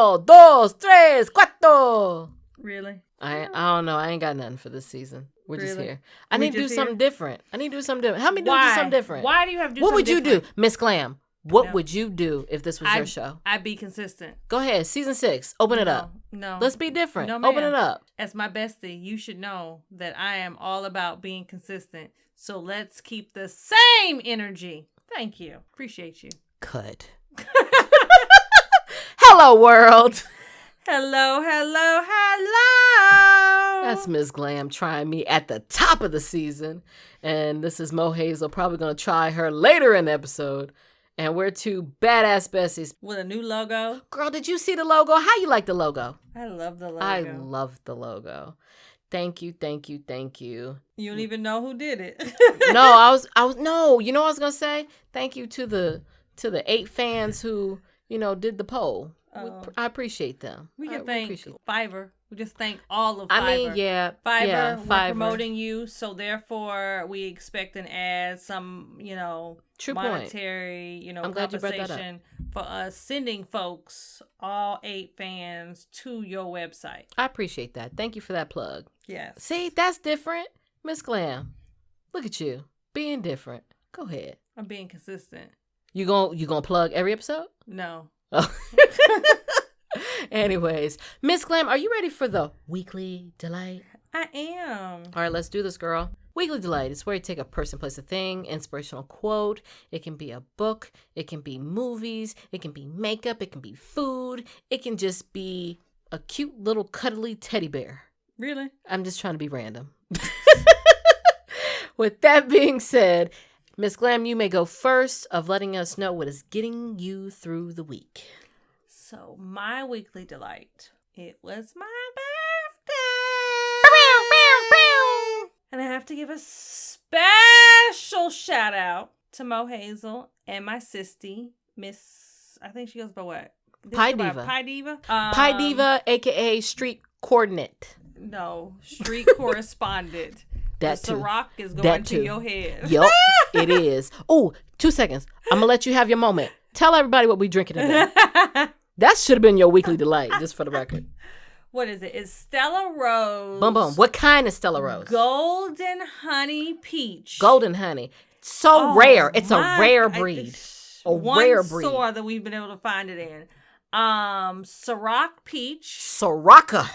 Uno, dos, tres, cuatro. Really? I don't know. I ain't got nothing for this season. We're just Really? here. I need to do something different. Help me do something different. Why do you have to do what something would you different? do, Miss Glam? What No. would you do if this was your show? I'd be consistent. Go ahead. Season 6. Open it up. No. Let's be different. No, Open it up. As my bestie, you should know that I am all about being consistent. So let's keep the same energy. Thank you. Appreciate you. Good. Hello, world. Hello. That's Ms. Glam trying me at the top of the season. And this is Mohazel, probably going to try her later in the episode. And we're two badass besties. With a new logo. Girl, did you see the logo? How you like the logo? I love the logo. I love the logo. Thank you. You don't even know who did it. No, you know what I was going to say? Thank you to the 8 fans who, did the poll. I appreciate them. We can thank Fiverr. We just thank all of Fiverr. I mean, yeah. Fiverr, Fiverr. we're promoting you, so therefore we expect an ad, some, True monetary, I'm glad you brought that compensation for us sending folks, all 8 fans, to your website. I appreciate that. Thank you for that plug. Yes. See, that's different. Miss Glam, look at you, being different. Go ahead. I'm being consistent. You gonna plug every episode? No. Oh. Anyways, Miss Glam, are you ready for the Weekly Delight? I am. All right, let's do this, girl. Weekly Delight is where you take a person, place, a thing, inspirational quote. It can be a book. It can be movies. It can be makeup. It can be food. It can just be a cute little cuddly teddy bear. Really? I'm just trying to be random. With that being said, Miss Glam, you may go first of letting us know what is getting you through the week. So, my weekly delight, it was my birthday. And I have to give a special shout out to Mohazel and my sissy, Miss, I think she goes by what? Pie Diva. Pie Diva? Pie Diva, a.k.a. street coordinate. No, street correspondent. That the too. Ciroc is going to your head. Yup, it is. Oh, 2 seconds. I'm going to let you have your moment. Tell everybody what we drinking today. That should have been your weekly delight, just for the record. What is it? It's Stella Rose. Boom, boom. What kind of Stella Rose? Golden honey peach. Golden honey. So rare. It's a rare breed. Rare breed. One store that we've been able to find it in. Ciroc peach. Sriracha.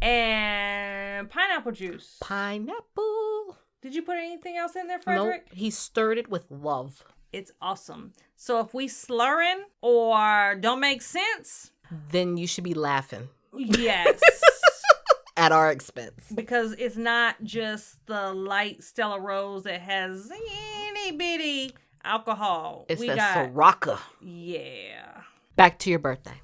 And pineapple juice. Pineapple. Did you put anything else in there, Frederick? Nope. He stirred it with love. It's awesome. So if we slurring or don't make sense, then you should be laughing. Yes. At our expense. Because it's not just the light Stella Rose that has itty bitty alcohol. It's Sriracha. Yeah. Back to your birthday.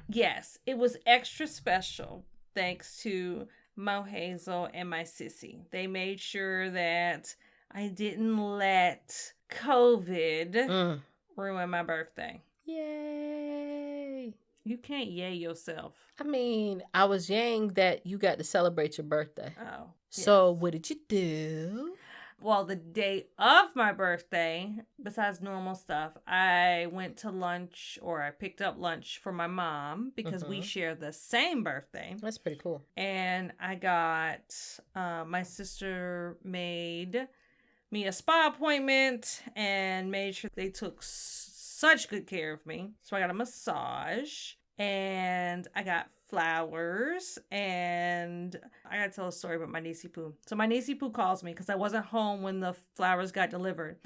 Yes. It was extra special thanks to Mohazel and my sissy. They made sure that I didn't let COVID ruin my birthday. Yay. You can't yay yourself. I mean, I was yaying that you got to celebrate your birthday. Oh. So yes. What did you do? Well, the day of my birthday, besides normal stuff, I went to lunch, or I picked up lunch for my mom because we share the same birthday. That's pretty cool. And I got, my sister made me a spa appointment and made sure they took such good care of me. So I got a massage and I got flowers, and I gotta tell a story about my niecey poo. So my niecey poo calls me because I wasn't home when the flowers got delivered.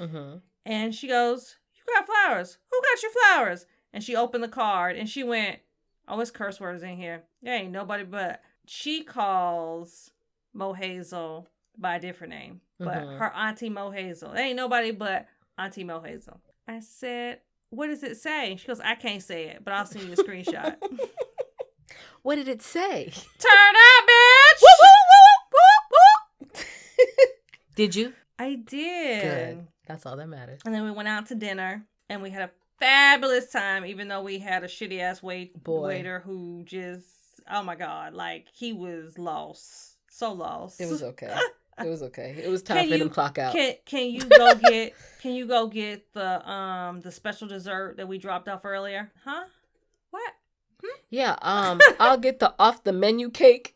And she goes, "You got flowers? Who got your flowers?" And she opened the card and she went, "Oh, it's curse words in here. There ain't nobody but." She calls Mohazel by a different name, but her auntie Mohazel. There ain't nobody but Auntie Mohazel. I said, "What does it say?" She goes, "I can't say it, but I'll send you a screenshot." What did it say? Turn up, bitch! Woo, woo, woo, woo, woo. Did you? I did. Good. That's all that matters. And then we went out to dinner, and we had a fabulous time, even though we had a shitty-ass waiter who just, oh my God, like, he was lost. So lost. It was okay. It was okay. It was time for him to clock out. Can you go get the special dessert that we dropped off earlier? Huh? What? Yeah, I'll get the off the menu cake.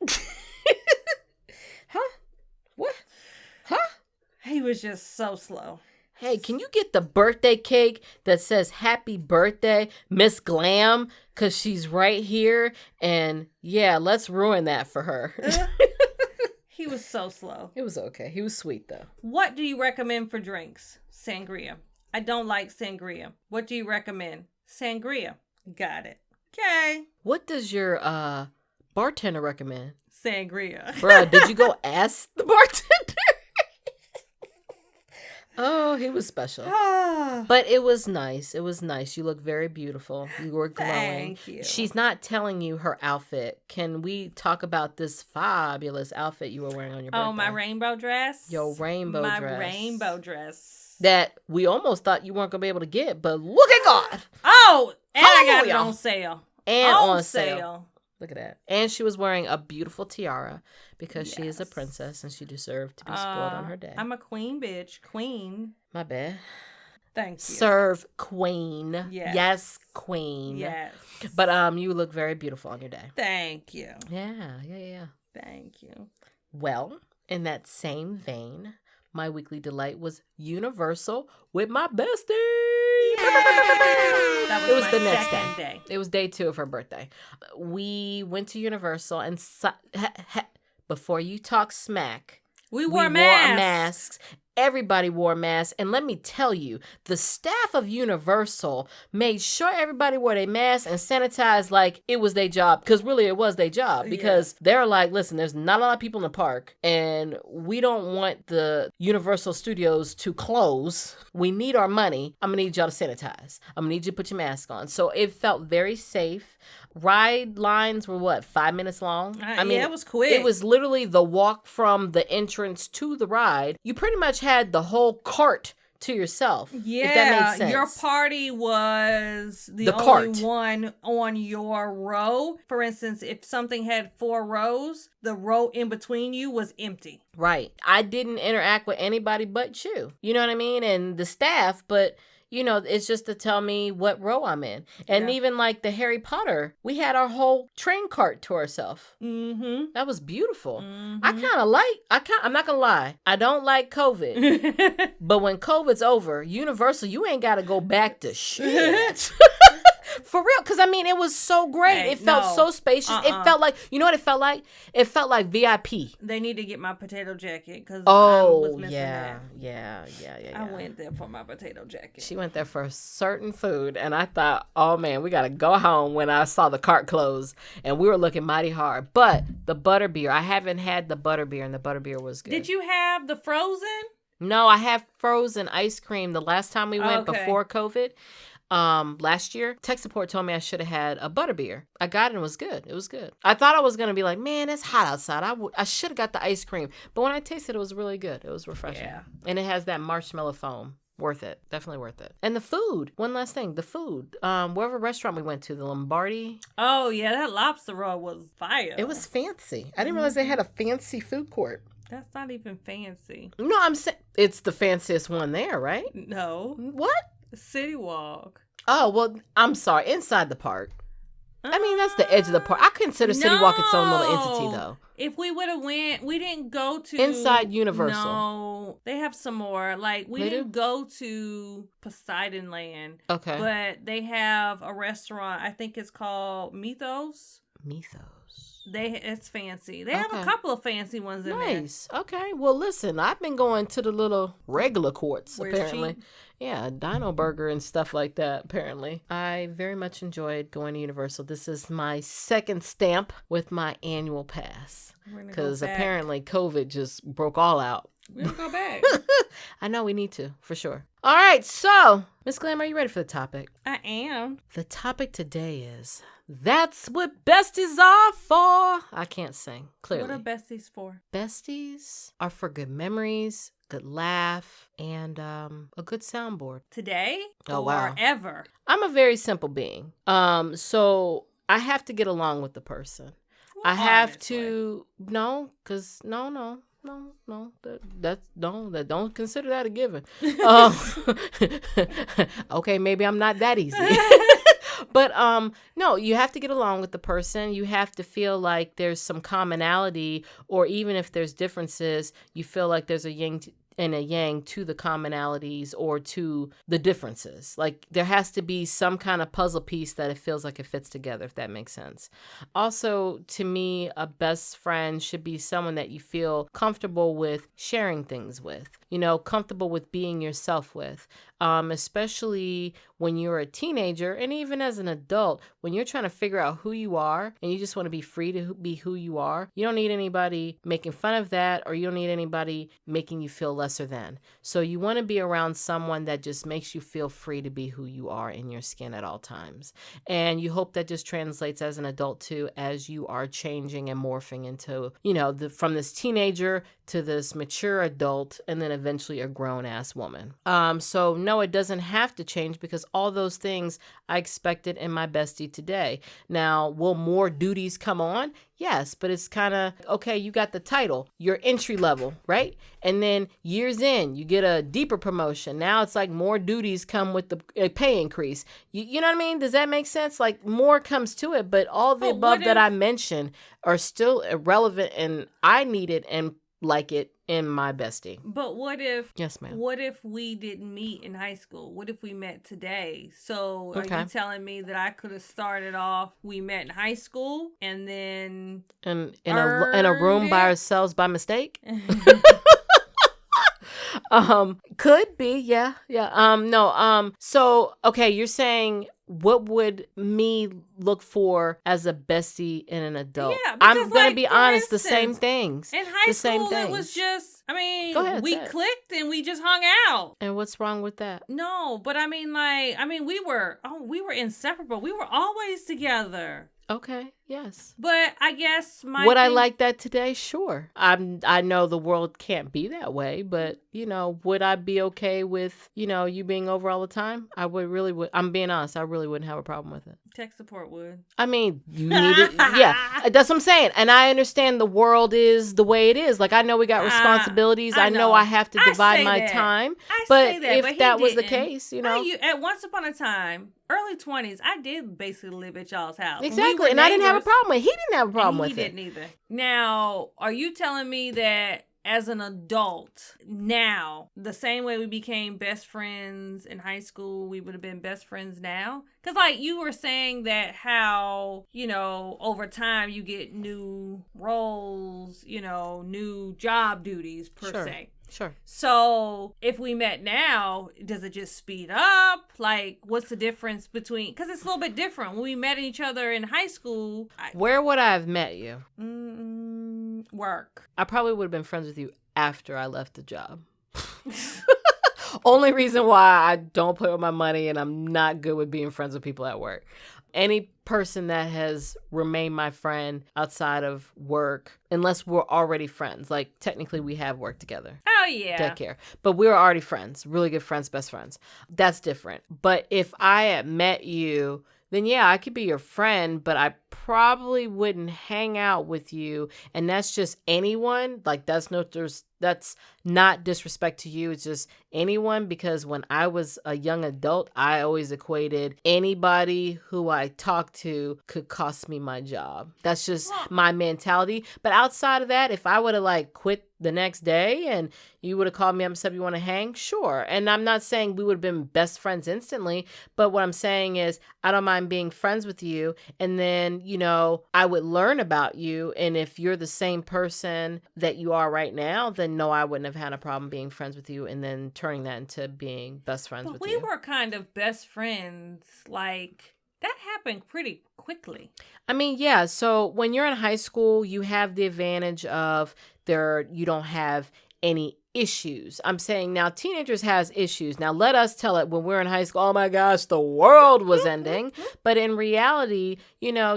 Huh? What? Huh? He was just so slow. Hey, can you get the birthday cake that says happy birthday, Ms.Glam? Because she's right here. And yeah, let's ruin that for her. He was so slow. It was okay. He was sweet, though. What do you recommend for drinks? Sangria. I don't like sangria. What do you recommend? Sangria. Got it. Okay. What does your bartender recommend? Sangria. Bruh, did you go ask the bartender? Oh, he was special. But it was nice. It was nice. You look very beautiful. You were glowing. Thank you. She's not telling you her outfit. Can we talk about this fabulous outfit you were wearing on your birthday? Oh, my rainbow dress? Your rainbow dress. My rainbow dress. That we almost thought you weren't going to be able to get, but look at God. Oh, and Hallelujah. I got it on sale. And on sale. Look at that. And she was wearing a beautiful tiara because she is a princess and she deserved to be spoiled on her day. I'm a queen, bitch. Queen. My bad. Thank you. Serve queen. Yes, queen. Yes. But you look very beautiful on your day. Thank you. Yeah. Thank you. Well, in that same vein, my weekly delight was Universal with my bestie. That was my the next second day. It was day 2 of her birthday. We went to Universal and before you talk smack, we wore masks. masks. Everybody wore masks. And let me tell you, the staff of Universal made sure everybody wore their masks and sanitized like it was their job. Because really it was their job. Because they're like, listen, there's not a lot of people in the park. And we don't want the Universal Studios to close. We need our money. I'm going to need y'all to sanitize. I'm going to need you to put your mask on. So it felt very safe. Ride lines were 5 minutes long? I mean, it was quick. It was literally the walk from the entrance to the ride. You pretty much had the whole cart to yourself. Yeah, if that made sense. Your party was the only cart. one on your row. For instance, if something had 4 rows, the row in between you was empty. Right. I didn't interact with anybody but you. You know what I mean? And the staff, but you know, it's just to tell me what row I'm in. And even like the Harry Potter, we had our whole train cart to ourselves. Mm-hmm. That was beautiful. Mm-hmm. I'm not going to lie. I don't like COVID. But when COVID's over, Universal, you ain't got to go back to shit. For real, because I mean, it was so great. It felt so spacious. It felt like, you know what it felt like? It felt like VIP. They need to get my potato jacket because I was missing that. Yeah. I went there for my potato jacket. She went there for certain food, and I thought, oh man, we got to go home when I saw the cart close, and we were looking mighty hard. But the butterbeer, I haven't had the butterbeer, and the butterbeer was good. Did you have the frozen? No, I have frozen ice cream the last time we went before COVID. Last year, tech support told me I should have had a butterbeer. I got it and it was good. It was good. I thought I was going to be like, man, it's hot outside. I should have got the ice cream. But when I tasted it, it was really good. It was refreshing. Yeah. And it has that marshmallow foam. Worth it. Definitely worth it. And the food. One last thing. The food. Wherever restaurant we went to, the Lombardi. Oh, yeah. That lobster roll was fire. It was fancy. I didn't realize they had a fancy food court. That's not even fancy. No, I'm saying it's the fanciest one there, right? No. What? City Walk. Oh, well, I'm sorry. Inside the park. I mean, that's the edge of the park. I consider City Walk its own little entity, though. If we would have went, we didn't go to... Inside Universal. No, they have some more. Like, we didn't go to Poseidon Land. Okay. But they have a restaurant, I think it's called Mythos. It's fancy. They have a couple of fancy ones in there. Nice. Okay. Well, listen, I've been going to the little regular courts, apparently. Cheap? Yeah, Dino Burger and stuff like that, apparently. I very much enjoyed going to Universal. This is my second stamp with my annual pass. Because apparently COVID just broke all out. We'll go back. I know we need to, for sure. All right, so, Miss Glam, are you ready for the topic? I am. The topic today is... That's what besties are for. I can't sing, clearly. What are besties for? Besties are for good memories, good laugh, and a good soundboard. Today? Oh, wow. Or ever? I'm a very simple being. So I have to get along with the person. Well, I have to... No, because... No. Don't consider that a given. Okay, maybe I'm not that easy. But no, you have to get along with the person. You have to feel like there's some commonality, or even if there's differences, you feel like there's a yin and a yang to the commonalities or to the differences. Like there has to be some kind of puzzle piece that it feels like it fits together, if that makes sense. Also, to me, a best friend should be someone that you feel comfortable with sharing things with, comfortable with being yourself with. Especially when you're a teenager and even as an adult, when you're trying to figure out who you are and you just want to be free to be who you are, you don't need anybody making fun of that, or you don't need anybody making you feel lesser than. So you want to be around someone that just makes you feel free to be who you are in your skin at all times. And you hope that just translates as an adult too, as you are changing and morphing into, from this teenager to this mature adult and then eventually a grown ass woman. So no, it doesn't have to change, because all those things I expected in my bestie today. Now, will more duties come on? Yes, but it's kind of, okay, you got the title, you're entry level, right? And then years in, you get a deeper promotion. Now it's like more duties come with the pay increase. You know what I mean? Does that make sense? Like more comes to it, but all the above that I mentioned are still irrelevant, and I need it and like it in my bestie. But what if... Yes, ma'am. What if we didn't meet in high school? What if we met today? So are you telling me that I could have started off, we met in high school, and then... in a room by ourselves by mistake? Could be, yeah. No, so, okay, you're saying, what would me look for as a bestie in an adult? Yeah, I'm going to be honest, the same things. In high school, it was just, we clicked and we just hung out. And what's wrong with that? No, but we were inseparable. We were always together. Okay, yes. But I guess would I like that today? Sure. I know the world can't be that way, but would I be okay with, you being over all the time? I would. I'm being honest, I really wouldn't have a problem with it. Tech support would. You need it. Yeah, that's what I'm saying. And I understand the world is the way it is. Like, I know we got responsibilities. I know I have to divide my time. But if that was the case, At once upon a time, early 20s, I did basically live at y'all's house. Exactly. And I didn't have a problem with it. He didn't have a problem with it. He didn't either. Now, are you telling me that as an adult, now, the same way we became best friends in high school, we would have been best friends now? Because, you were saying that how, over time you get new roles, new job duties, per se. Sure. So if we met now, does it just speed up? Like, what's the difference between... Because it's a little bit different. When we met each other in high school... Where would I have met you? Work. I probably would have been friends with you after I left the job. Only reason why I don't play with my money and I'm not good with being friends with people at work. Any person that has remained my friend outside of work, unless we're already friends, like technically we have worked together. Oh, yeah. Take care. But we were already friends, really good friends, best friends. That's different. But if I had met you, then yeah, I could be your friend, but I probably wouldn't hang out with you. And that's just anyone. Like, that's not disrespect to you. It's just anyone, because when I was a young adult, I always equated anybody who I talked to could cost me my job. That's just my mentality. But outside of that, if I would have quit the next day and you would have called me up and said, you want to hang? Sure. And I'm not saying we would have been best friends instantly, but what I'm saying is I don't mind being friends with you. And then, I would learn about you. And if you're the same person that you are right now, then no, I wouldn't have had a problem being friends with you and then turning that into being best friends with you. We were kind of best friends. That happened pretty quickly. Yeah. So when you're in high school, you have the advantage of you don't have any issues. I'm saying now teenagers has issues. Now let us tell it when we're in high school, oh my gosh, the world was ending. But in reality,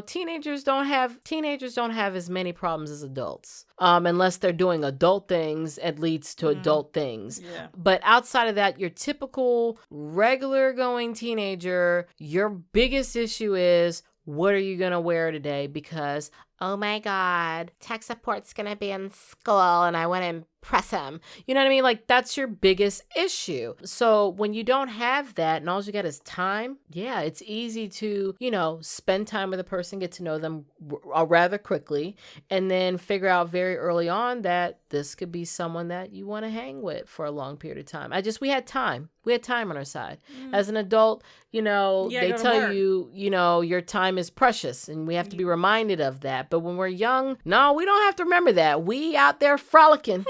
teenagers don't have as many problems as adults. Unless they're doing adult things, it leads to adult things. Yeah. But outside of that, your typical regular going teenager, your biggest issue is, what are you going to wear today? Because oh my God, tech support's going to be in school and I want to impress him. You know what I mean? Like, that's your biggest issue. So when you don't have that and all you get is time, yeah, it's easy to, spend time with a person, get to know them rather quickly, and then figure out very early on that this could be someone that you want to hang with for a long period of time. We had time. We had time on our side. As an adult, they tell you, your time is precious and we have to be reminded of that. But when we're young, no, we don't have to remember that. We out there frolicking.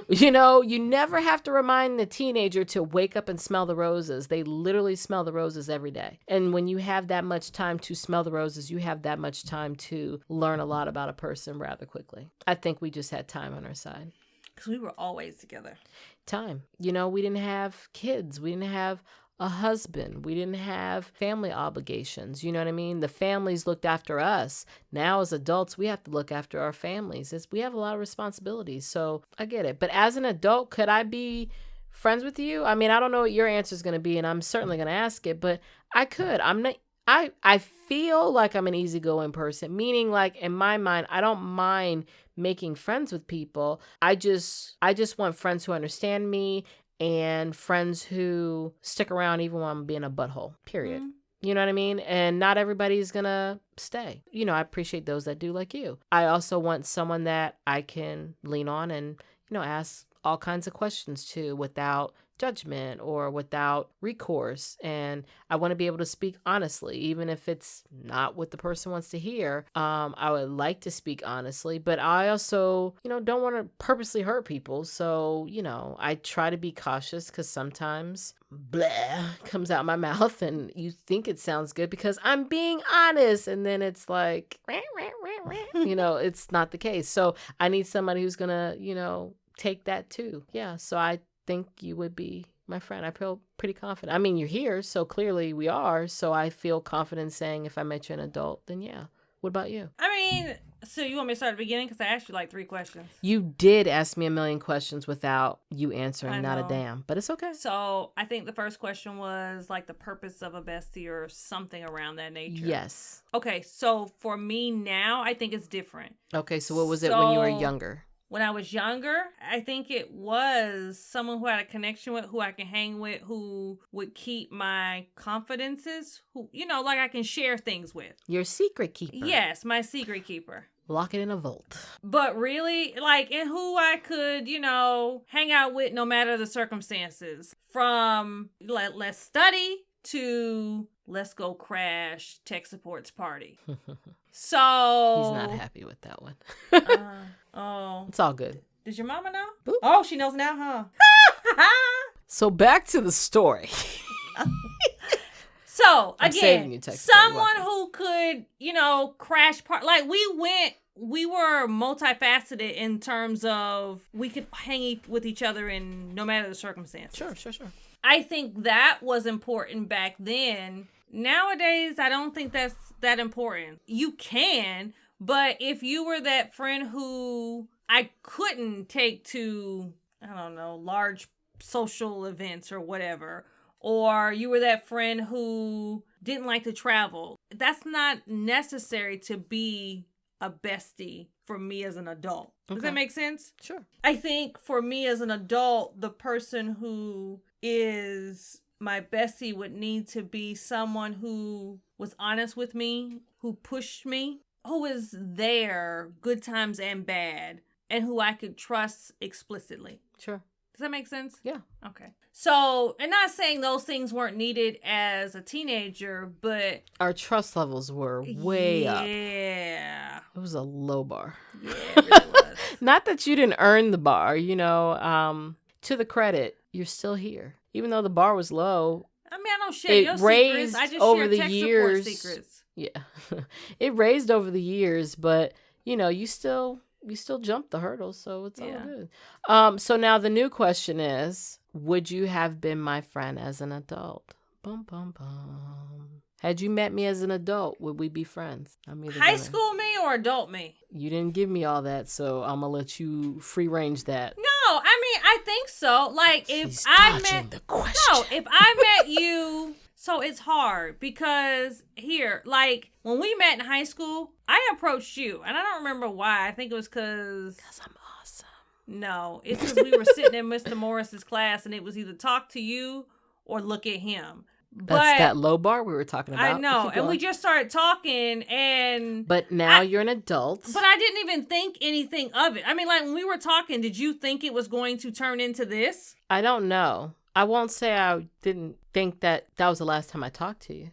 You never have to remind the teenager to wake up and smell the roses. They literally smell the roses every day. And when you have that much time to smell the roses, you have that much time to learn a lot about a person rather quickly. I think we just had time on our side. Because we were always together. Time. We didn't have kids. We didn't have a husband. We didn't have family obligations. You know what I mean? The families looked after us. Now as adults, we have to look after our families. We have a lot of responsibilities. So I get it. But as an adult, could I be friends with you? I mean, I don't know what your answer is going to be, and I'm certainly going to ask it, but I could. I feel like I'm an easygoing person, meaning like in my mind, I don't mind making friends with people. I just want friends who understand me and friends who stick around even when I'm being a butthole, period. Mm-hmm. You know what I mean? And not everybody's going to stay. I appreciate those that do, like you. I also want someone that I can lean on and, ask all kinds of questions to without judgment or without recourse. And I want to be able to speak honestly, even if it's not what the person wants to hear. I would like to speak honestly, but I also, don't want to purposely hurt people. So, I try to be cautious because sometimes blah comes out my mouth and you think it sounds good because I'm being honest. And then it's like, it's not the case. So I need somebody who's going to, take that too. Yeah. So I think you would be my friend. I feel pretty confident. I mean, you're here, so clearly we are. So I feel confident saying if I met you an adult, then yeah. What about you? I mean, so you want me to start at the beginning? Because I asked you like 3 questions. You did ask me a million questions without you answering not a damn, but it's okay. So I think the first question was like the purpose of a bestie or something around that nature. Yes. Okay, so for me now, I think it's different. Okay, so what was it when you were younger? When I was younger, I think it was someone who had a connection with, who I can hang with, who would keep my confidences, who, like I can share things with. Your secret keeper. Yes, my secret keeper. Lock it in a vault. But really, and who I could, hang out with no matter the circumstances. From let's study to let's go crash tech support's party. So he's not happy with that one. Oh. It's all good. Does your mama know? Boop. Oh, she knows now, huh? So back to the story. So, again, someone who could, crash part. Like, we were multifaceted in terms of we could hang with each other in no matter the circumstances. Sure. I think that was important back then. Nowadays, I don't think that's that important. You can, but if you were that friend who I couldn't take to, I don't know, large social events or whatever, or you were that friend who didn't like to travel, that's not necessary to be a bestie for me as an adult. Does that make sense? Sure. I think for me as an adult, the person who is my bestie would need to be someone who was honest with me, who pushed me, who is there, good times and bad, and who I could trust explicitly. Sure. Does that make sense? Yeah. Okay. So, and not saying those things weren't needed as a teenager, but our trust levels were way up. Yeah. It was a low bar. Yeah, it really was. Not that you didn't earn the bar, to the credit, you're still here. Even though the bar was low. I mean, I don't share your secrets. I just over share the tech years, support secrets. Yeah. It raised over the years, but you still jumped the hurdles, so it's all good. So now the new question is, would you have been my friend as an adult? Bum, bum, bum. Had you met me as an adult, would we be friends? High school me or adult me? You didn't give me all that, so I'm going to let you free range that. No, I mean, I think so. Like, if She's I dodging met... the question. No, if I met you... So it's hard because here, like when we met in high school, I approached you and I don't remember why. I think it was because I'm awesome. No, it's because we were sitting in Mr. Morris's class and it was either talk to you or look at him. That's that low bar we were talking about. I know. And we just started talking and... But now you're an adult. But I didn't even think anything of it. I mean, like when we were talking, did you think it was going to turn into this? I don't know. I won't say I didn't think that was the last time I talked to you. I mean,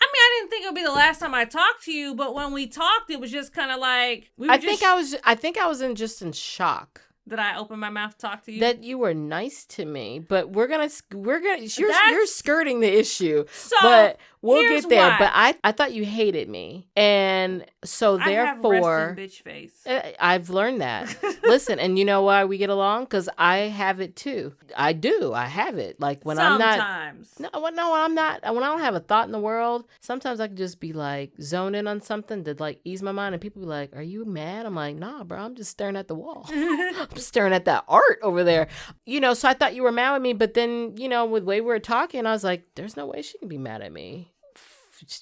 I didn't think it would be the last time I talked to you, but when we talked, it was just kind of like... I think I was in shock. That I opened my mouth to talk to you? That you were nice to me, but you're skirting the issue. So, but we'll get there. Why. But I thought you hated me. And so therefore, I have resting bitch face. I've learned that. Listen, and you know why we get along? Because I have it too. I do. I have it. Like when sometimes. when I'm not, when I don't have a thought in the world, sometimes I can just be like zoned in on something to like ease my mind. And people be like, are you mad? I'm like, nah, bro, I'm just staring at the wall. Staring at that art over there, so I thought you were mad at me, but then with the way we were talking, I was like, there's no way she can be mad at me.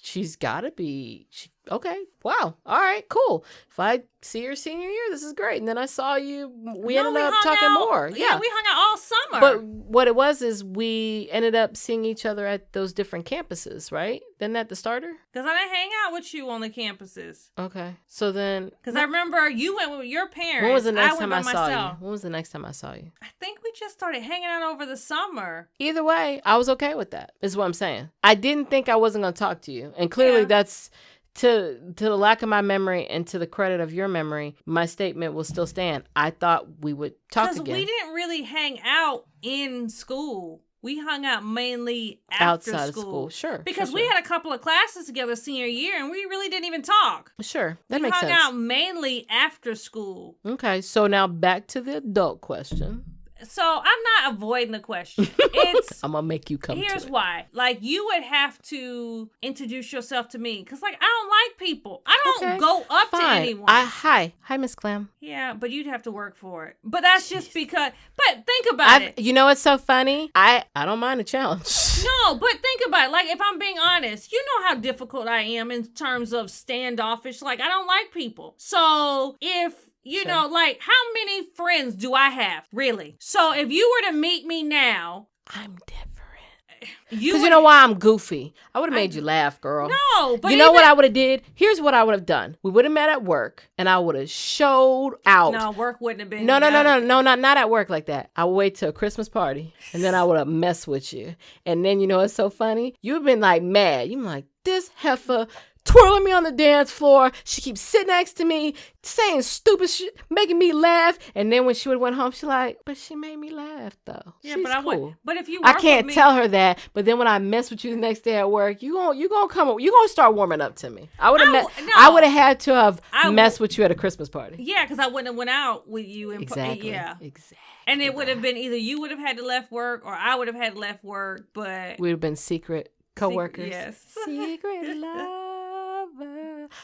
She's gotta be okay. Wow. All right, cool. If I see her senior year, this is great. And then I saw you, we ended up talking more. Yeah, we hung out all summer. But what it was is we ended up seeing each other at those different campuses, right? Isn't that the starter? Because I didn't hang out with you on the campuses. Okay. So then... Because I remember you went with your parents. When was the next time I saw you? When was the next time I saw you? I think we just started hanging out over the summer. Either way, I was okay with that, is what I'm saying. I didn't think I wasn't going to talk to you. And clearly that's... To the lack of my memory and to the credit of your memory, my statement will still stand. I thought we would talk again. Because we didn't really hang out in school. We hung out mainly outside of school. Sure. Because we had a couple of classes together senior year and we really didn't even talk. Sure. That makes sense. We hung out mainly after school. Okay. So now back to the adult question. So I'm not avoiding the question. It's I'm gonna make you come to it. Here's why. Like you would have to introduce yourself to me because like I don't like people. I don't go up to anyone. Hi, Miss Glam. Yeah, but you'd have to work for it. But that's just because. But think about it. You know what's so funny? I don't mind a challenge. No, but think about it. Like if I'm being honest, you know how difficult I am in terms of standoffish. Like I don't like people. So if you know, like, how many friends do I have, really? So if you were to meet me now... I'm different. Because you know why I'm goofy? I would have made you laugh, girl. No, but you know what I would have did? Here's what I would have done. We would have met at work, and I would have showed out. No, work wouldn't have been... No, not at work like that. I would wait till a Christmas party, and then I would have messed with you. And then, you know what's so funny? You've been, like, mad. You're like, this heifer... twirling me on the dance floor. She keeps sitting next to me, saying stupid shit, making me laugh. And then when she would went home, she's like, but she made me laugh, though. Yeah, she's but cool. But if you I can't tell her that. But then when I mess with you the next day at work, you gonna start warming up to me. I would have had to have messed with you at a Christmas party. Yeah, because I wouldn't have went out with you. Exactly. Exactly. And it would have been either you would have had to left work or I would have had left work. But we'd have been secret co-workers. Yes. Secret love.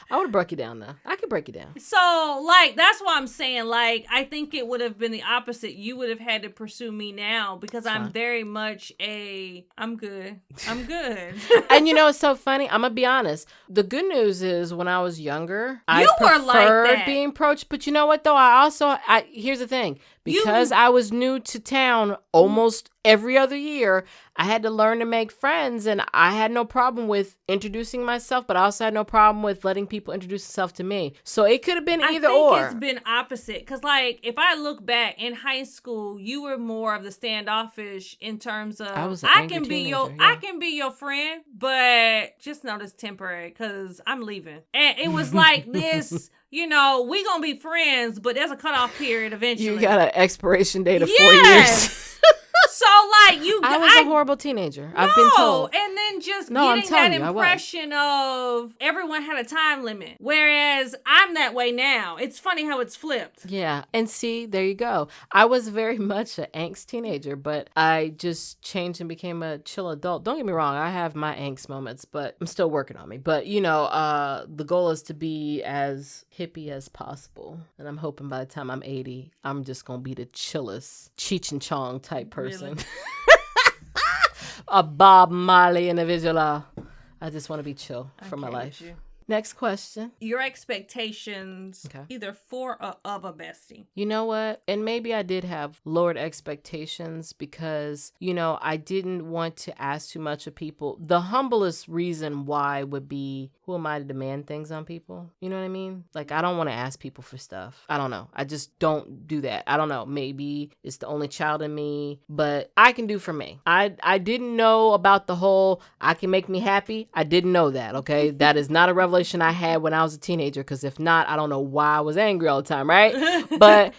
I would have broke you down though. I could break you down. So like that's why I'm saying like I think it would have been the opposite. You would have had to pursue me now because I'm very much I'm good. And you know it's so funny? I'm gonna be honest. The good news is when I was younger, I preferred like that. Being approached. But you know what though? Here's the thing. Because I was new to town almost every other year, I had to learn to make friends, and I had no problem with introducing myself, but I also had no problem with letting people introduce themselves to me. So it could have been either or. I think it's been opposite. Because, like, if I look back in high school, you were more of the standoffish in terms of, I can be your friend, but just know this temporary because I'm leaving. And it was like this... You know, we gonna be friends, but there's a cutoff period eventually. You got an expiration date of 4 years. So, like, I was a horrible teenager. I've been told. And then just getting that impression of everyone had a time limit. Whereas I'm that way now. It's funny how it's flipped. Yeah. And see, there you go. I was very much an angst teenager, but I just changed and became a chill adult. Don't get me wrong. I have my angst moments, but I'm still working on me. But, you know, the goal is to be as hippie as possible. And I'm hoping by the time I'm 80, I'm just going to be the chillest Cheech and Chong type person. Really? a Bob Marley individual. I just want to be chill for my life. Next question. Your expectations, either for or of a bestie. You know what? And maybe I did have lowered expectations because, I didn't want to ask too much of people. The humblest reason why would be, who am I to demand things on people? You know what I mean? Like, I don't want to ask people for stuff. I don't know. I just don't do that. I don't know. Maybe it's the only child in me, but I can do for me. I didn't know about the whole, I can make me happy. I didn't know that, okay? That is not a revelation I had when I was a teenager, because if not, I don't know why I was angry all the time, right? But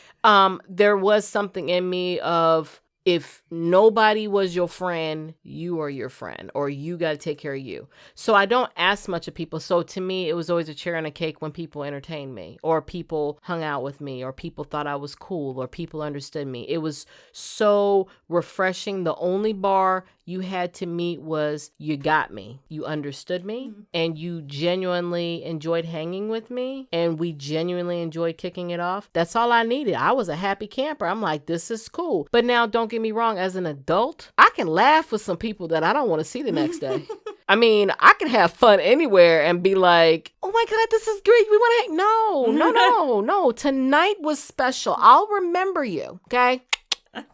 there was something in me of, if nobody was your friend, you are your friend, or you got to take care of you. So I don't ask much of people. So to me, it was always a cherry on a cake when people entertained me, or people hung out with me, or people thought I was cool, or people understood me. It was so refreshing. The only bar you had to meet was, you got me, you understood me, and you genuinely enjoyed hanging with me, and we genuinely enjoyed kicking it off. That's all I needed. I was a happy camper. I'm like, this is cool. But now, don't get me wrong, as an adult, I can laugh with some people that I don't want to see the next day. I mean, I can have fun anywhere and be like, oh my God, this is great. We want to hang. No. Tonight was special. I'll remember you. Okay.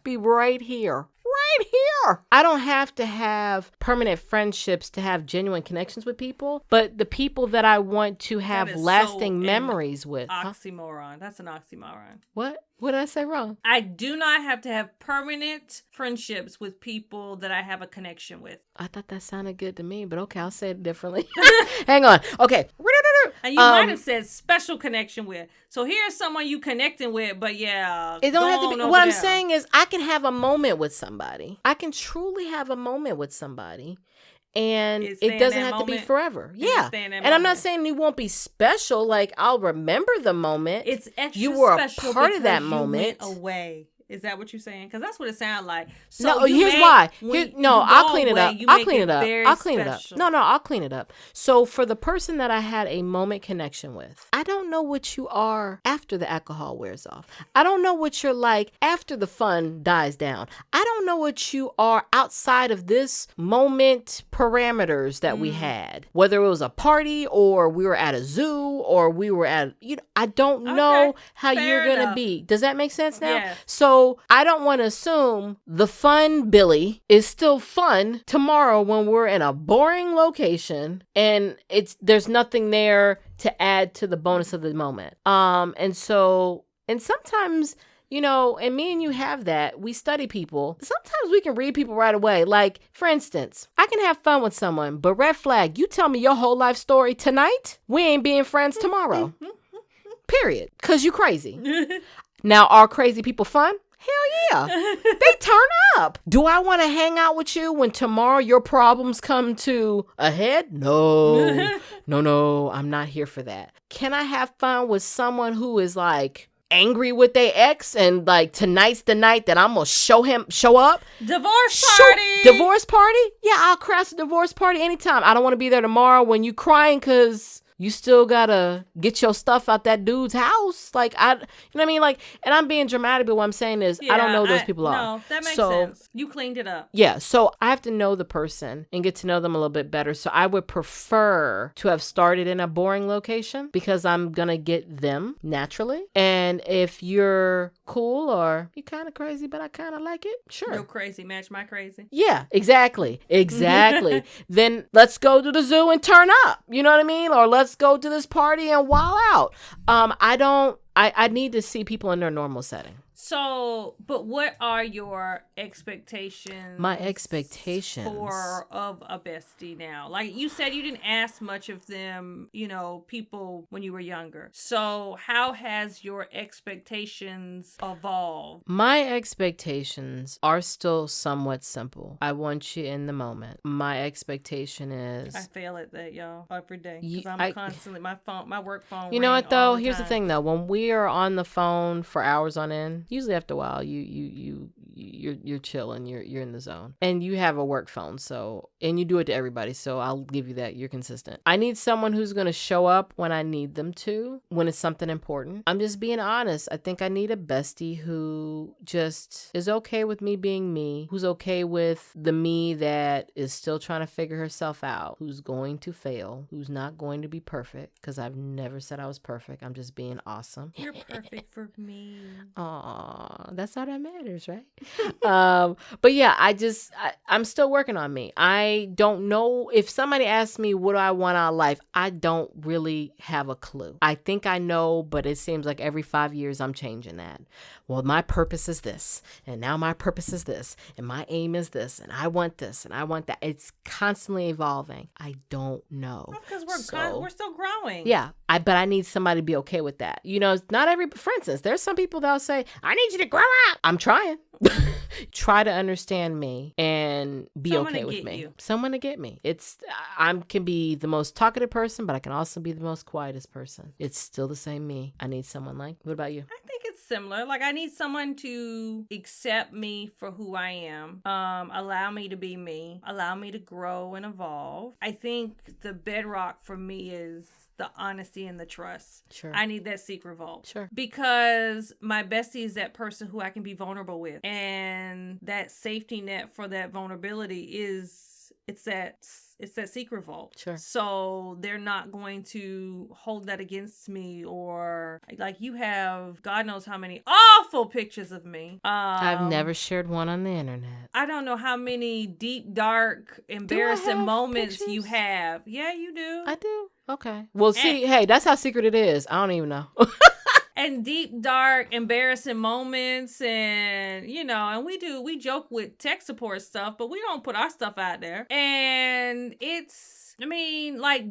Be right here. Right here. I don't have to have permanent friendships to have genuine connections with people, but the people that I want to have lasting memories with. Oxymoron. That's an oxymoron. What? What did I say wrong? I do not have to have permanent friendships with people that I have a connection with. I thought that sounded good to me, but okay, I'll say it differently. Hang on. Okay. And you might have said special connection with. So here's someone you connecting with, but yeah. It don't have to be. What I'm saying is, I can have a moment with somebody. I can truly have a moment with somebody. And it doesn't have to be forever. Yeah. And I'm not saying you won't be special. Like, I'll remember the moment. It's extra you were special a part of that you moment. Went away. Is that what you're saying? Because that's what it sounds like. So no, here's why. I'll clean it up. I'll clean it up. No, I'll clean it up. So for the person that I had a moment connection with, I don't know what you are after the alcohol wears off. I don't know what you're like after the fun dies down. I don't know what you are outside of this moment parameters that we had. Whether it was a party, or we were at a zoo, or we were at, I don't know how you're going to be. Does that make sense now? Yes. So I don't want to assume the fun Billy is still fun tomorrow when we're in a boring location and there's nothing there to add to the bonus of the moment. And sometimes, and me and you have that. We study people. Sometimes we can read people right away. Like, for instance, I can have fun with someone, but red flag, you tell me your whole life story tonight, we ain't being friends tomorrow. Period. Because you crazy. Now, are crazy people fun? Hell yeah. They turn up. Do I want to hang out with you when tomorrow your problems come to a head? No. No, I'm not here for that. Can I have fun with someone who is like angry with their ex and like, tonight's the night that I'm going to show up? Divorce party? Yeah, I'll crash a divorce party anytime. I don't want to be there tomorrow when you crying because you still gotta get your stuff out that dude's house. Like, you know what I mean? Like, and I'm being dramatic, but what I'm saying is, I don't know who those people are. No, that makes sense. You cleaned it up. Yeah. So I have to know the person and get to know them a little bit better. So I would prefer to have started in a boring location because I'm gonna get them naturally. And if you're cool or you're kind of crazy, but I kind of like it, sure. You're crazy. Match my crazy. Yeah, exactly. Then let's go to the zoo and turn up. You know what I mean? Or let's go to this party and wild out. I need to see people in their normal setting. So, but what are your expectations? My expectations of a bestie now. Like you said, you didn't ask much of them, people when you were younger. So how has your expectations evolved? My expectations are still somewhat simple. I want you in the moment. My expectation is... I fail at that, y'all, every day. Because I'm constantly, my work phone You know what, though? Here's the thing, though. When we are on the phone for hours on end, usually after a while, you you're chilling, you're in the zone, and you have a work phone, so, and you do it to everybody, so I'll give you that. You're consistent. I need someone who's going to show up when I need them to, when it's something important. I'm just being honest. I think I need a bestie who just is okay with me being me, who's okay with the me that is still trying to figure herself out, who's going to fail, who's not going to be perfect, because I've never said I was perfect. I'm just being awesome. You're perfect for me. Aw, that's all that matters, right? But yeah, I'm still working on me. I don't know. If somebody asks me what do I want out of life, I don't really have a clue. I think I know, but it seems like every 5 years I'm changing that. Well, my purpose is this, and now my purpose is this, and my aim is this, and I want this, and I want that. It's constantly evolving. I don't know. Because we're still growing. Yeah, but I need somebody to be okay with that. You know, for instance, there's some people that'll say, I need you to grow up. I'm trying. Try to understand me and be okay with me. Someone to get me. I can be the most talkative person, but I can also be the most quietest person. It's still the same me. I need someone like. What about you? I think it's similar. Like, I need someone to accept me for who I am, allow me to be me, allow me to grow and evolve. I think the bedrock for me is the honesty and the trust. Sure. I need that secret vault. Sure. Because my bestie is that person who I can be vulnerable with. And that safety net for that vulnerability it's that secret vault. Sure. So they're not going to hold that against me, or like, you have God knows how many awful pictures of me. I've never shared one on the internet. I don't know how many deep, dark, embarrassing moments pictures? You have. Yeah, you do. I do. Okay. Well, see, hey, that's how secret it is. I don't even know. And deep, dark, embarrassing moments, and and we joke with tech support stuff, but we don't put our stuff out there. And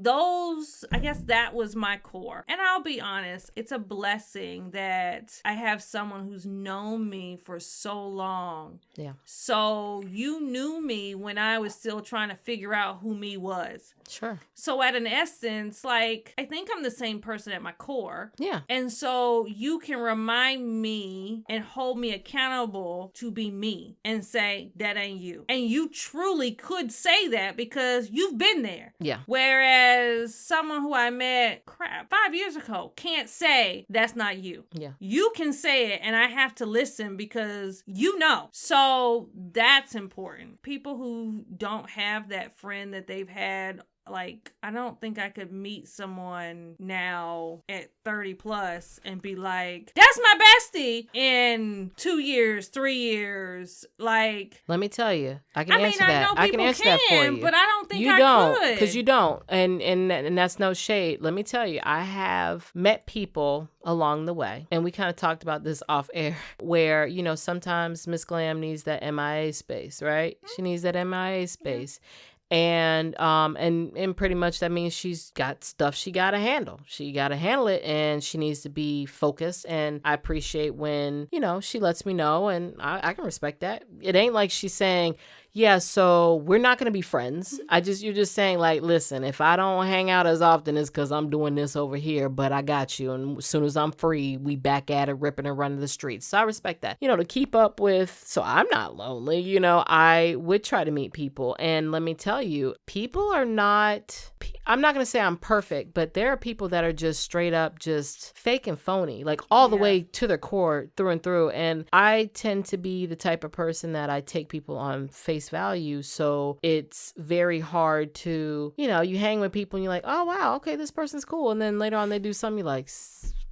those, I guess that was my core. And I'll be honest, it's a blessing that I have someone who's known me for so long. Yeah. So you knew me when I was still trying to figure out who me was. Sure. So at an essence, like, I think I'm the same person at my core. Yeah. And so you can remind me and hold me accountable to be me and say, that ain't you. And you truly could say that because you've been there. Yeah. Whereas someone who I met 5 years ago can't say that's not you. Yeah. You can say it, and I have to listen because you know. So that's important. People who don't have that friend that they've had, like, I don't think I could meet someone now at 30 plus and be like, that's my bestie in 2 years, 3 years. Like, let me tell you, I can answer that. I know I can answer that for you. But I don't think you I don't, could. because you don't. And that's no shade. Let me tell you, I have met people along the way, and we kind of talked about this off air, where, sometimes Ms.Glam needs that MIA space, right? She needs that MIA space. Yeah. And pretty much that means she's got stuff she got to handle. She got to handle it, and she needs to be focused. And I appreciate when, she lets me know, and I can respect that. It ain't like she's saying, yeah, so we're not going to be friends. You're just saying, like, listen, if I don't hang out as often, it's because I'm doing this over here, but I got you. And as soon as I'm free, we back at it, ripping and running the streets. So I respect that, to keep up with. So I'm not lonely. I would try to meet people. And let me tell you, people are not, I'm not going to say I'm perfect, but there are people that are just straight up just fake and phony, like all the way to their core, through and through. And I tend to be the type of person that I take people on face value. So it's very hard to, you hang with people and you're like, oh, wow, okay, this person's cool. And then later on they do something, you're like,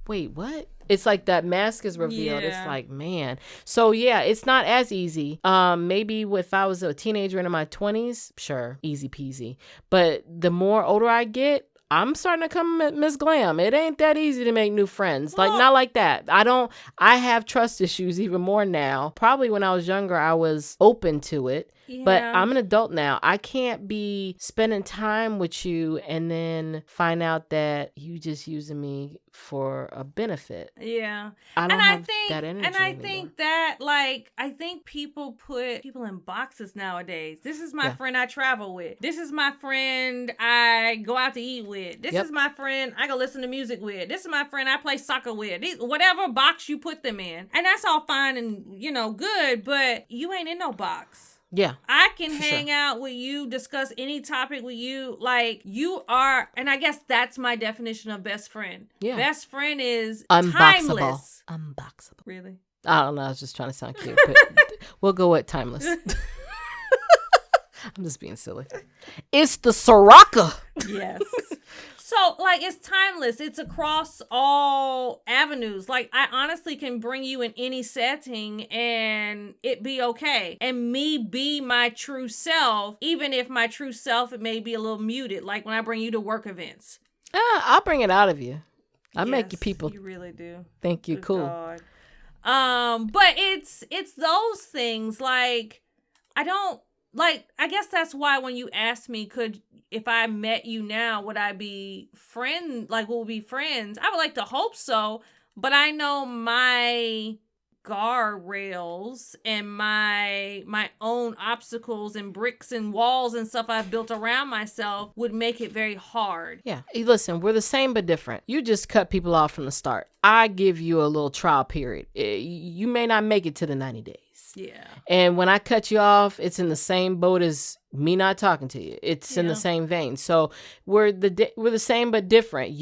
wait, what? It's like that mask is revealed. Yeah. It's like, man. So yeah, it's not as easy. Maybe if I was a teenager in my 20s, sure, easy peasy. But the more older I get, I'm starting to come at Ms.Glam. It ain't that easy to make new friends. Like, not like that. I have trust issues even more now. Probably when I was younger, I was open to it. But Yeah. I'm an adult now. I can't be spending time with you and then find out that you just using me for a benefit. Yeah. I don't have that And energy I anymore. think that, like, I think people put people in boxes nowadays. This is my Yeah. friend I travel with. This is my friend I go out to eat with. This Yep. is my friend I go listen to music with. This is my friend I play soccer with. Whatever box you put them in. And that's all fine and, good, but you ain't in no box. Yeah. I can For hang sure. out with you, discuss any topic with you. Like, you are, and I guess that's my definition of best friend. Yeah. Best friend is Unboxable. timeless. Unboxable. Really? I don't know. I was just trying to sound cute, but we'll go with timeless. I'm just being silly. It's the Soraka. Yes. So, like, it's timeless. It's across all avenues. Like, I honestly can bring you in any setting and it be okay. And me be my true self, even if my true self, it may be a little muted. Like when I bring you to work events. I'll bring it out of you. I'll make you people. You really do. Think you Good cool. God. But it's those things. Like, I guess that's why when you asked me, if I met you now, would I be will we be friends? I would like to hope so, but I know my guardrails and my own obstacles and bricks and walls and stuff I've built around myself would make it very hard. Yeah. Hey, listen, we're the same but different. You just cut people off from the start. I give you a little trial period. You may not make it to the 90 days. Yeah. And when I cut you off, it's in the same boat as me not talking to you. It's in the same vein. So we're the same but different.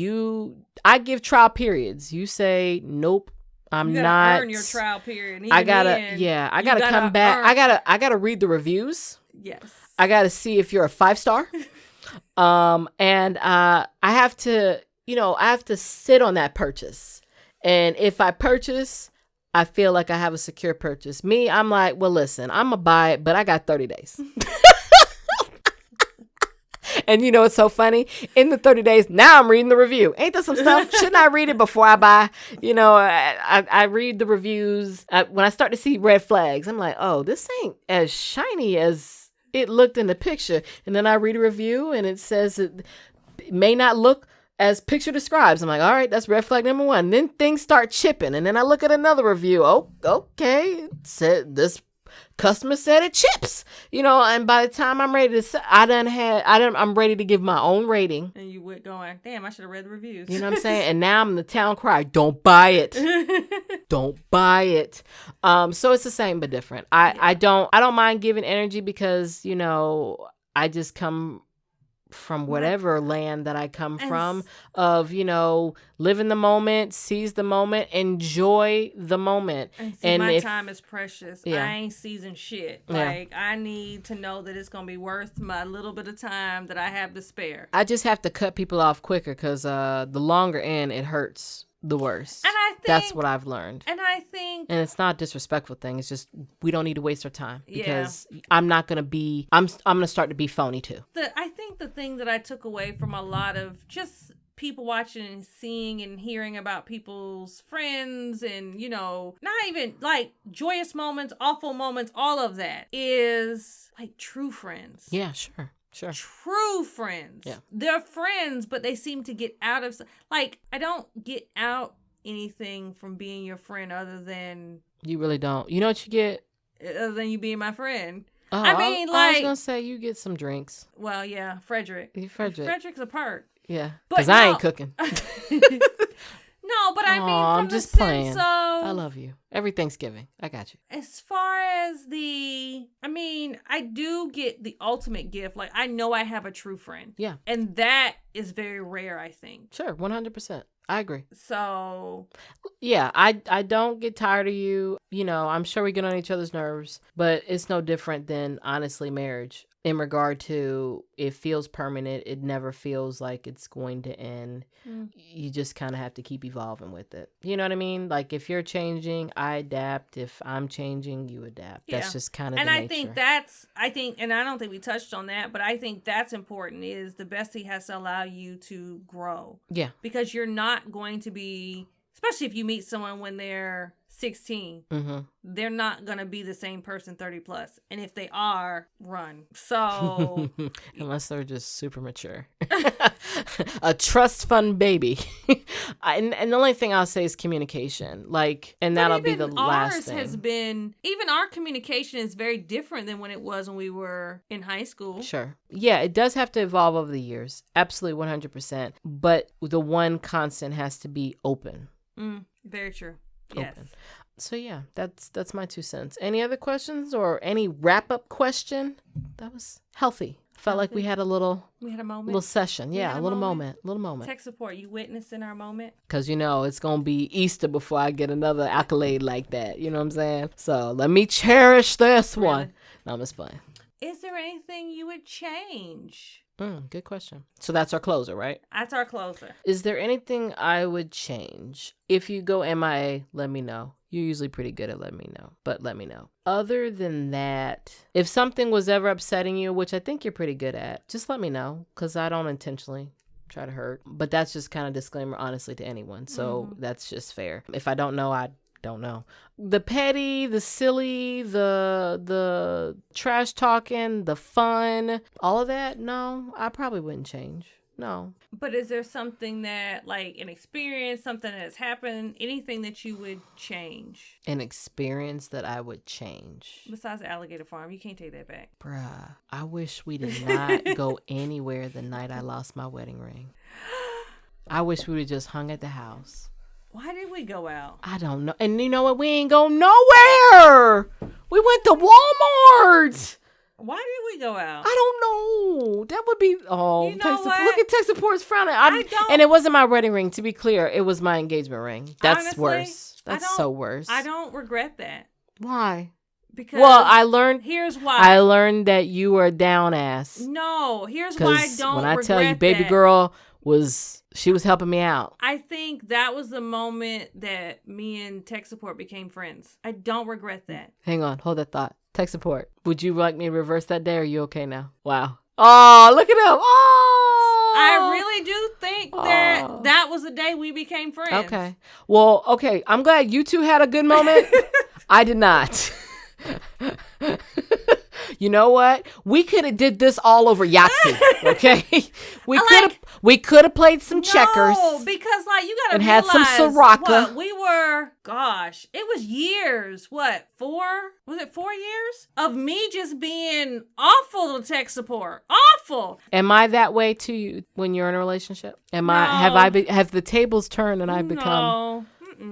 I give trial periods. You say, nope, I'm you not. Earn your trial period. I gotta come back. I gotta read the reviews. Yes. I gotta see if you're a 5-star. And I have to sit on that purchase. And if I purchase, I feel like I have a secure purchase. Me, I'm like, well, listen, I'm going to buy it, but I got 30 days. And it's so funny? In the 30 days, now I'm reading the review. Ain't that some stuff? Shouldn't I read it before I buy? I read the reviews. When I start to see red flags, I'm like, oh, this ain't as shiny as it looked in the picture. And then I read a review and it says it may not look as picture describes. I'm like, all right, that's red flag number 1. Then things start chipping. And then I look at another review. Oh, okay. It said this customer said it chips, and by the time I'm ready to, I'm ready to give my own rating. And you would going, damn, I should have read the reviews. You know what I'm saying? And now I'm the town cry. Don't buy it. Don't buy it. So it's the same, but different. I don't mind giving energy because, I just come from whatever land that I come from of, live in the moment, seize the moment, enjoy the moment. And my time is precious. Yeah. I ain't seizing shit. Yeah. Like, I need to know that it's going to be worth my little bit of time that I have to spare. I just have to cut people off quicker because the longer in, it hurts the worst. And I think that's what I've learned. And I think, and it's not a disrespectful thing. It's just we don't need to waste our time because I'm not gonna be. I'm gonna start to be phony too. I think the thing that I took away from a lot of just people watching and seeing and hearing about people's friends and not even like joyous moments, awful moments, all of that is like true friends. Yeah, sure. Sure. True friends. Yeah. They're friends, but they seem to get out of... Like, I don't get out anything from being your friend other than... You really don't. You know what you get? Other than you being my friend. Oh, I mean, I was going to say you get some drinks. Well, yeah, Frederick. Frederick's a perk. Yeah, because I ain't cooking. No, but I mean, from I'm the just sense playing. of... I love you. Every Thanksgiving. I got you. As far as I do get the ultimate gift. Like, I know I have a true friend. Yeah. And that is very rare, I think. Sure, 100%. I agree. So... Yeah, I don't get tired of you. I'm sure we get on each other's nerves, but it's no different than, honestly, marriage. In regard to it feels permanent, it never feels like it's going to end. You just kind of have to keep evolving with it. You know what I mean? Like if you're changing, I adapt. If I'm changing, you adapt. Yeah. That's just kind of the nature. And I don't think we touched on that, but I think that's important is the bestie has to allow you to grow. Yeah. Because you're not going to be, especially if you meet someone when they're 16, Mm-hmm. they're not going to be the same person 30 plus. And if they are, run. So. Unless they're just super mature. A trust fund baby. And the only thing I'll say is communication. Like, and that'll be the last thing. Even our communication is very different than when it was when we were in high school. Sure. Yeah, it does have to evolve over the years. Absolutely 100%. But the one constant has to be open. Very true. Open. Yes. So yeah, that's my 2 cents. Any other questions or any wrap-up question? That was healthy. Felt like we had a little moment. Little session. Yeah, a little moment. Tech support, you witnessing our moment? Because, it's going to be Easter before I get another accolade like that. You know what I'm saying? So let me cherish this one. No, I'm just playing. Is there anything you would change? Good question. So that's our closer, right? That's our closer. Is there anything I would change? If you go MIA, let me know. You're usually pretty good at letting me know, but let me know. Other than that, if something was ever upsetting you, which I think you're pretty good at, just let me know, because I don't intentionally try to hurt. But that's just kind of disclaimer, honestly, to anyone. So that's just fair. If I don't know, I don't know. The petty, the silly, the trash talking, the fun, all of that, no, I probably wouldn't change. No. But is there something that, like an experience, something that's happened, anything that you would change? An experience that I would change. Besides the alligator farm, you can't take that back. Bruh, I wish we did not go anywhere the night I lost my wedding ring. I wish we would have just hung at the house. Why did we go out? I don't know. And you know what? We ain't go nowhere. We went to Walmart. Why did we go out? I don't know. That would be... You know what? Look at tech support's frowning. I don't... And it wasn't my wedding ring, to be clear. It was my engagement ring. That's honestly, worse. That's so worse. I don't regret that. Why? Because... Well, I learned... Here's why. I learned that you were a down ass. No, here's why I don't when regret I tell you, baby girl she was helping me out. I think that was the moment that me and tech support became friends. I don't regret that. Hang on. Hold that thought. Tech support. Would you like me to reverse that day, or are you okay now? Wow. Oh, look at him. Oh. I really do think that was the day we became friends. Okay. Well, okay. I'm glad you two had a good moment. I did not. You know what? We could have did this all over Yahtzee, okay? We could have played some checkers. No, because you gotta and realize, had some Soraka. We were, gosh, it was years. What, 4? Was it 4 years of me just being awful to tech support? Awful. Am I that way to you when you're in a relationship? Have the tables turned and I become? No.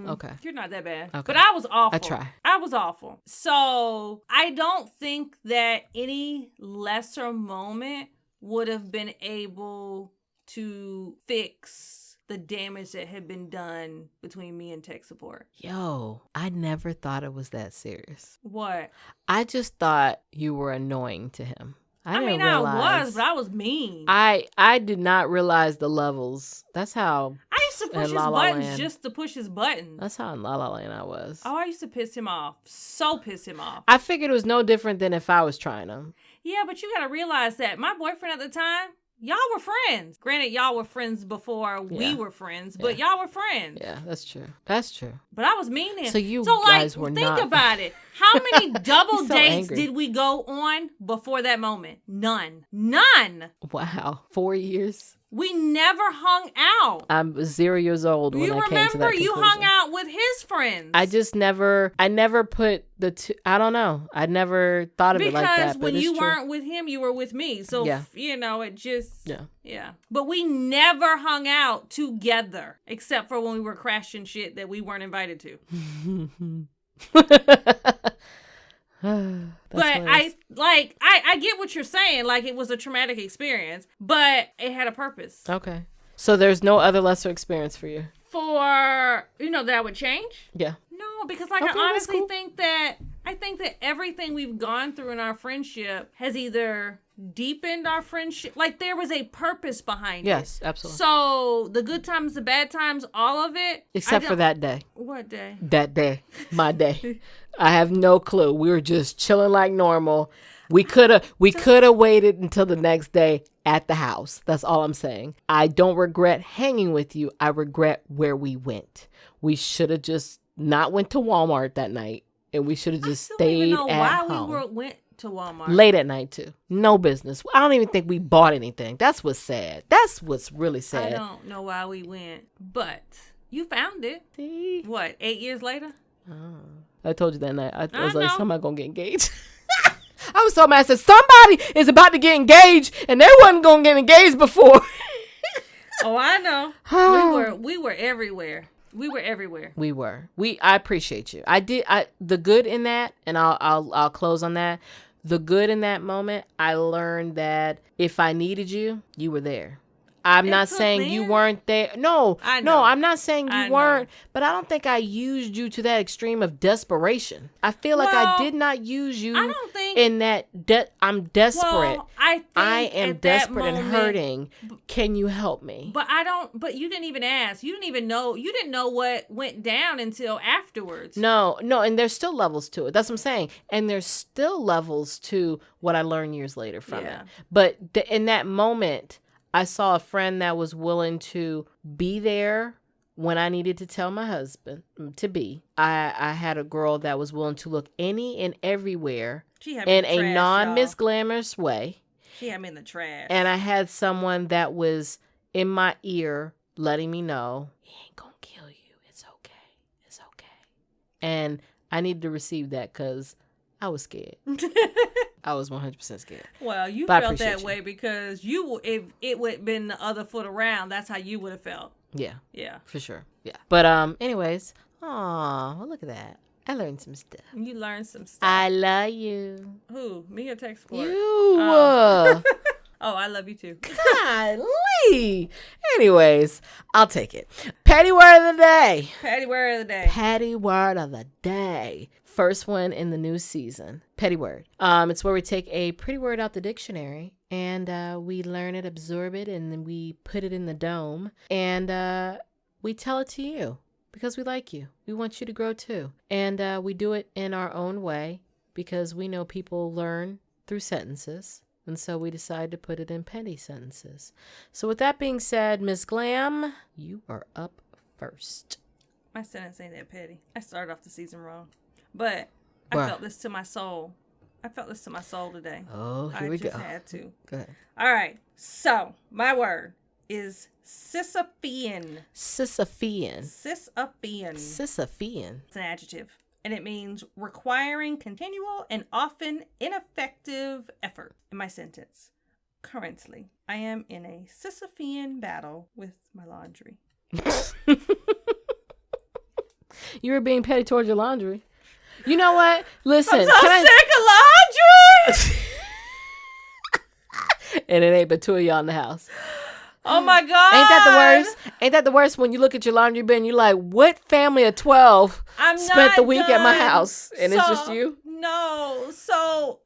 Okay. You're not that bad. Okay. But I was awful. I try. I was awful. So I don't think that any lesser moment would have been able to fix the damage that had been done between me and tech support. Yo, I never thought it was that serious. What? I just thought you were annoying to him. I was, but I was mean. I did not realize the levels. That's how I used to push his buttons just to push his buttons. That's how in La La Land I was. Oh, I used to piss him off. So piss him off. I figured it was no different than if I was trying him. Yeah, but you got to realize that my boyfriend at the time, y'all were friends. Granted, y'all were friends before we were friends, but y'all were friends. Yeah, that's true. That's true. But I was mean to him. So you guys were think not... Think about it. How many double so dates angry. did we go on before that moment? None. None. Wow. 4 years? We never hung out. I'm 0 years old when I came to that conclusion. You remember you hung out with his friends. I never put the two, I don't know. I never thought of it like that. Because when you weren't with him, you were with me. So, it just, yeah. But we never hung out together, except for when we were crashing shit that we weren't invited to. But I get what you're saying. Like, it was a traumatic experience, but it had a purpose. Okay. So there's no other lesser experience for you? That I would change? Yeah. No, because I honestly think that everything we've gone through in our friendship has either deepened our friendship. Like, there was a purpose behind it. Yes, absolutely. So the good times, the bad times, all of it. Except for that day. What day? That day. My day. I have no clue. We were just chilling like normal. We could have waited until the next day at the house. That's all I'm saying. I don't regret hanging with you. I regret where we went. We should have just not went to Walmart that night, and we should have just I still don't even stayed know at why home. we went to Walmart. Late at night, too. No business. I don't even think we bought anything. That's what's sad. That's what's really sad. I don't know why we went, but you found it. See? What, 8 years later? Oh. I told you that night. I was like, know. somebody gonna get engaged. I was so mad. I said, somebody is about to get engaged, and they wasn't gonna get engaged before. Oh, I know. We were everywhere. We were everywhere. I appreciate you. The good in that, and I'll close on that. The good in that moment, I learned that if I needed you, you were there. I'm not saying you weren't there. No, I'm not saying you weren't, but I don't think I used you to that extreme of desperation. I feel like I did not use you in that I'm desperate. Well, I am desperate and hurting. Can you help me? But you didn't even ask. You didn't know what went down until afterwards. No, and there's still levels to it. That's what I'm saying. And there's still levels to what I learned years later from it. But in that moment, I saw a friend that was willing to be there when I needed to tell my husband to be. I had a girl that was willing to look any and everywhere in a non-Miss.Glamorous way. She had me in the trash. And I had someone that was in my ear letting me know, he ain't gonna kill you. It's okay. It's okay. And I needed to receive that because I was scared. I was 100% scared. Well, you felt that way because if it would have been the other foot around, that's how you would have felt. Yeah. Yeah. For sure. Yeah. But anyways, well, look at that. I learned some stuff. You learned some stuff. I love you. Who? Me or tech support? You. Oh, I love you too. Golly. Anyways, I'll take it. Patty word of the day. Patty word of the day. Patty word of the day. First one in the new season. Petty word. It's where we take a pretty word out the dictionary and we learn it, absorb it, and then we put it in the dome and we tell it to you because we like you. We want you to grow too. And we do it in our own way because we know people learn through sentences. And so we decided to put it in petty sentences. So with that being said, Ms. Glam, you are up first. My sentence ain't that petty. I started off the season wrong. But I felt this to my soul. Today. Oh, here we go. I just had to. Go ahead. All right. So, my word is Sisyphean. Sisyphean. It's an adjective. And it means requiring continual and often ineffective effort. In my sentence, currently, I am in a Sisyphean battle with my laundry. You were being petty towards your laundry. You know what? Listen. I'm so sick of laundry! And it ain't but two of y'all in the house. Oh my God. Ain't that the worst when you look at your laundry bin, you're like, what family of 12 spent the week at my house? And it's just you? No. So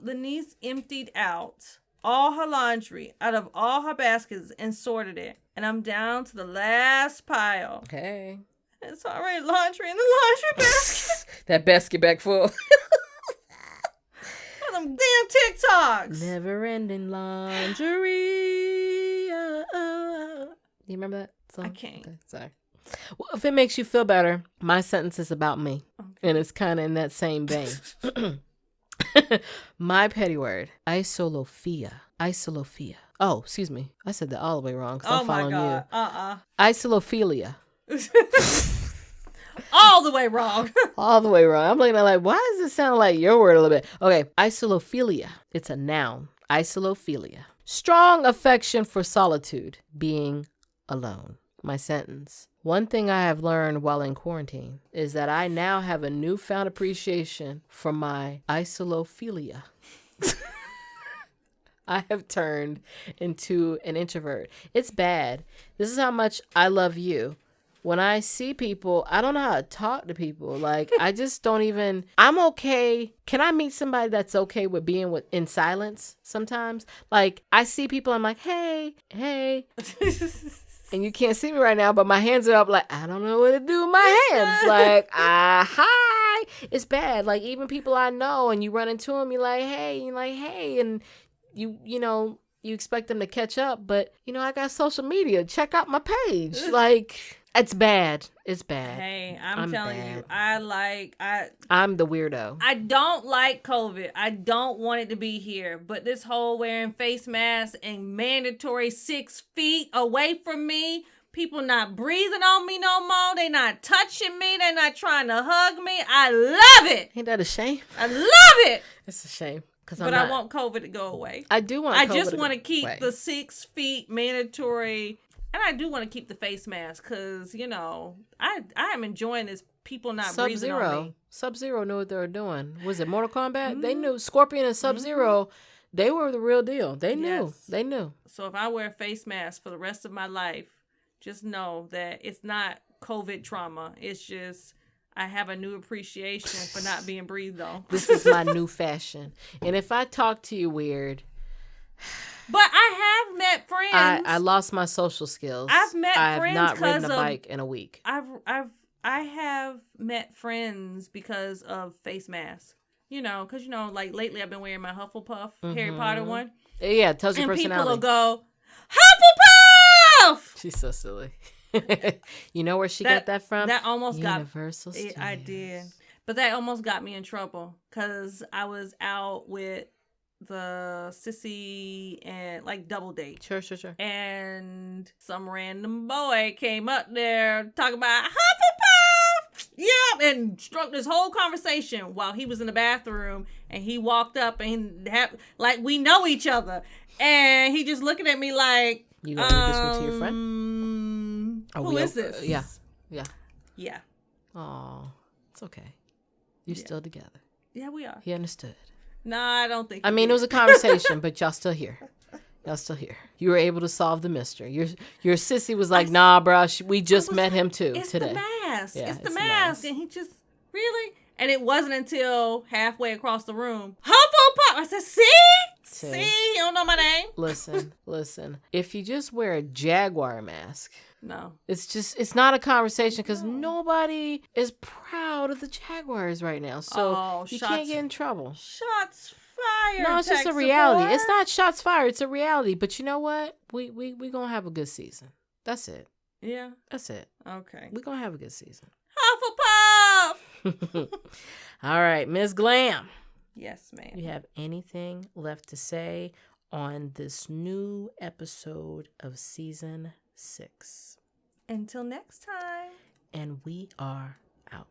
the niece emptied out all her laundry out of all her baskets and sorted it. And I'm down to the last pile. Okay. It's already laundry in the laundry basket. That basket back full. Them damn TikToks. Never ending laundry. You remember that song? I can't. Okay, sorry. Well, if it makes you feel better, my sentence is about me. Okay. And it's kind of in that same vein. My petty word, isolophia. Oh, excuse me. I said that all the way wrong because I'm following you. Isolophilia. All the way wrong. All the way wrong. I'm looking at like, why does it sound like your word a little bit? Okay, isolophilia. It's a noun. Isolophilia. Strong affection for solitude, being alone. My sentence. One thing I have learned while in quarantine is that I now have a newfound appreciation for my isolophilia. I have turned into an introvert. It's bad. This is how much I love you. When I see people, I don't know how to talk to people. Like, I just don't even, I'm okay. Can I meet somebody that's okay with being in silence sometimes? Like, I see people, I'm like, hey. And you can't see me right now, but my hands are up like, I don't know what to do with my hands. Like, hi. It's bad. Like, even people I know and you run into them, you're like, hey. And you know, you expect them to catch up, but, I got social media. Check out my page. Like, It's bad. It's bad. Hey, I'm telling bad. you, I'm the weirdo. I don't like COVID. I don't want it to be here. But this whole wearing face masks and mandatory 6 feet away from me, people not breathing on me no more. They not touching me. They not trying to hug me. I love it. Ain't that a shame? I love it. It's a shame. But I want COVID to go away. I do want. I just want to keep the 6 feet mandatory. And I do want to keep the face mask because, you know, I am enjoying this people not breathing on me. Sub-Zero knew what they were doing. Was it Mortal Kombat? Mm-hmm. They knew. Scorpion and Sub-Zero, they were the real deal. They knew. Yes. They knew. So if I wear a face mask for the rest of my life, just know that it's not COVID trauma. It's just I have a new appreciation for not being breathed on. This is my new fashion. And if I talk to you weird... But I have met friends. I lost my social skills. I've met friends. I have not ridden a bike in a week. I have met friends because of face masks. You know, because, you know, like lately I've been wearing my Hufflepuff Harry Potter one. Yeah, it tells your personality. And people will go, Hufflepuff! She's so silly. You know where she got that from? That almost Universal Studios. I did. But that almost got me in trouble because I was out with the sissy and like double date. Sure. And some random boy came up there talking about Hufflepuff. Yeah, and struck this whole conversation while he was in the bathroom. And he walked up and like we know each other, and he just looking at me like, you gonna introduce me to your friend? Who is this? Yeah. Oh, it's okay. You're still together. Yeah, we are. He understood. No, I don't think. I mean, it was a conversation, but y'all still here. You were able to solve the mystery. Your sissy was like, nah, bro, we just met him too it's today. The mask. Yeah, it's the mask. And he just, really? And it wasn't until halfway across the room, Hufflepuff. I said, see? You don't know my name? Listen. If you just wear a Jaguar mask. No. It's not a conversation because nobody is proud of the Jaguars right now. So you can't get in trouble. Shots fired. No, it's just a reality. It's not shots fired. It's a reality. But you know what? We going to have a good season. That's it. Yeah. That's it. Okay. We're going to have a good season. Hufflepuff. All right, Ms. Glam. Yes, ma'am. You have anything left to say on this new episode of season 6? Until next time. And we are out.